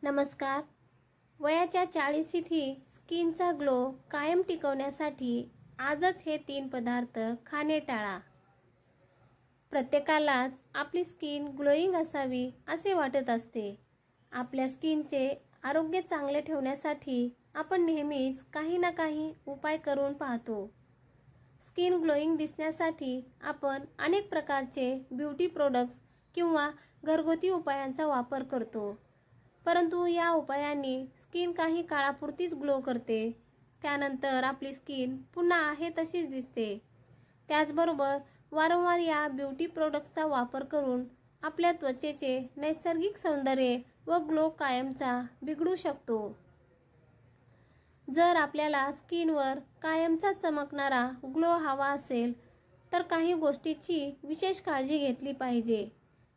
नमस्कार. वयाच्या 40शीतही स्किनचा ग्लो कायम टिकवण्यासाठी आजच हे 3 पदार्थ खाणे टाळा. प्रत्येकालाच आपली स्किन ग्लोईंग असावी असे वाटत असते. आपल्या स्किनचे आरोग्य चांगले ठेवण्यासाठी आपण नेहमीच काही ना काही उपाय करून पाहतो. स्किन ग्लोईंग दिसण्यासाठी आपण अनेक प्रकारचे ब्युटी प्रोडक्ट्स किंवा घरगुती उपायांचा वापर करतो. परंतु या उपायांनी स्किन काही काळापुरतीच ग्लो करते, त्यानंतर आपली स्किन पुन्हा आहे तशीच दिसते. त्याचबरोबर वारंवार या ब्युटी प्रोडक्ट्सचा वापर करून आपल्या त्वचेचे नैसर्गिक सौंदर्य व ग्लो कायमचा बिघडू शकतो. जर आपल्याला स्किनवर कायमचा चमकणारा ग्लो हवा असेल तर काही गोष्टीची विशेष काळजी घेतली पाहिजे.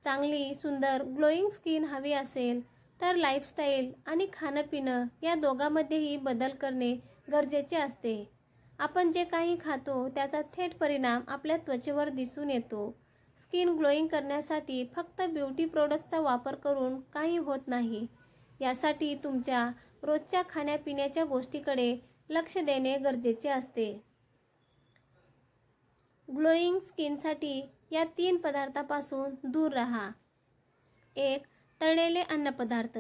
चांगली सुंदर ग्लोईंग स्किन हवी असेल तर लाईफस्टाईल आणि खाणंपिणं या दोघांमध्येही बदल करणे गरजेचे असते. आपण जे काही खातो त्याचा थेट परिणाम आपल्या त्वचेवर दिसून येतो. स्किन ग्लोईंग करण्यासाठी फक्त ब्युटी प्रोडक्ट्सचा वापर करून काही होत नाही. यासाठी तुमच्या रोजच्या खाण्यापिण्याच्या गोष्टीकडे लक्ष देणे गरजेचे असते. ग्लोईंग स्किनसाठी या 3 पदार्थापासून दूर राहा. 1. तळलेले अन्नपदार्थ.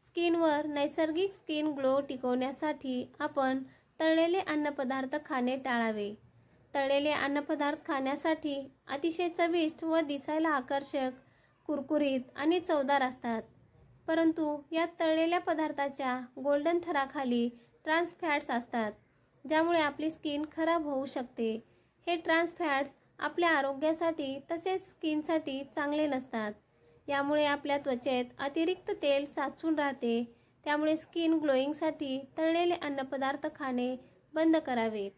स्किनवर नैसर्गिक स्किन ग्लो टिकवण्यासाठी आपण तळलेले अन्नपदार्थ खाणे टाळावे. तळलेले अन्नपदार्थ खाण्यासाठी अतिशय चविष्ट व दिसायला आकर्षक, कुरकुरीत आणि चवदार असतात. परंतु या तळलेल्या पदार्थाच्या गोल्डन थराखाली ट्रान्स फॅट्स असतात, ज्यामुळे आपली स्किन खराब होऊ शकते. हे ट्रान्स फॅट्स आपल्या आरोग्यासाठी तसेच स्किनसाठी चांगले नसतात. यामुळे आपल्या त्वचेत अतिरिक्त तेल साचून राहते. त्यामुळे स्किन ग्लोईंगसाठी तळलेले अन्नपदार्थ खाणे बंद करावेत.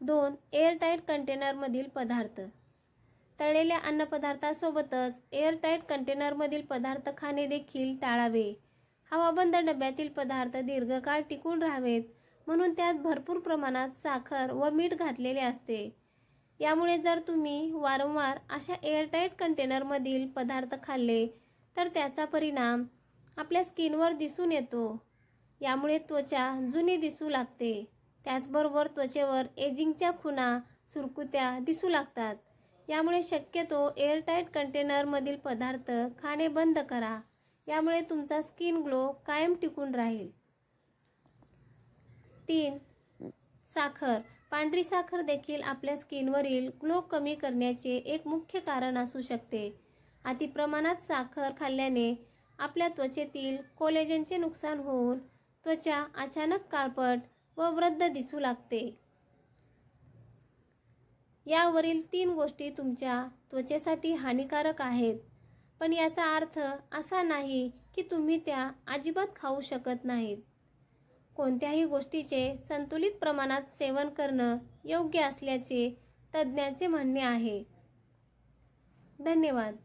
2. एअरटाईट कंटेनरमधील पदार्थ. तळलेल्या अन्नपदार्थासोबतच एअरटाईट कंटेनरमधील पदार्थ खाणे देखील टाळावे. हवाबंद डब्यातील पदार्थ दीर्घकाळ टिकून राहावेत म्हणून त्यात भरपूर प्रमाणात साखर व मीठ घातलेले असते. यामुळे जर तुम्ही वारंवार अशा एअरटाईट कंटेनरमधील पदार्थ खाल्ले तर त्याचा परिणाम आपल्या स्किनवर दिसून येतो. यामुळे त्वचा जुनी दिसू लागते. त्याचबरोबर त्वचेवर एजिंगच्या खुणा, सुरकुत्या दिसू लागतात. यामुळे शक्यतो एअरटाईट कंटेनरमधील पदार्थ खाणे बंद करा. यामुळे तुमचा स्किन ग्लो कायम टिकून राहील. 3. साखर. पांढरी साखर देखील आपल्या स्किनवरील ग्लो कमी करण्याचे एक मुख्य कारण असू शकते. अतिप्रमाणात साखर खाल्ल्याने आपल्या त्वचेतील कोलेजनचे नुकसान होऊन त्वचा अचानक काळपट व वृद्ध दिसू लागते. यावरील 3 गोष्टी तुमच्या त्वचेसाठी हानिकारक आहेत, पण याचा अर्थ असा नाही की तुम्ही त्या अजिबात खाऊ शकत नाहीत. कोणत्याही गोष्टीचे संतुलित प्रमाणात सेवन करणं योग्य असल्याचे तज्ज्ञांचे म्हणणे आहे. धन्यवाद.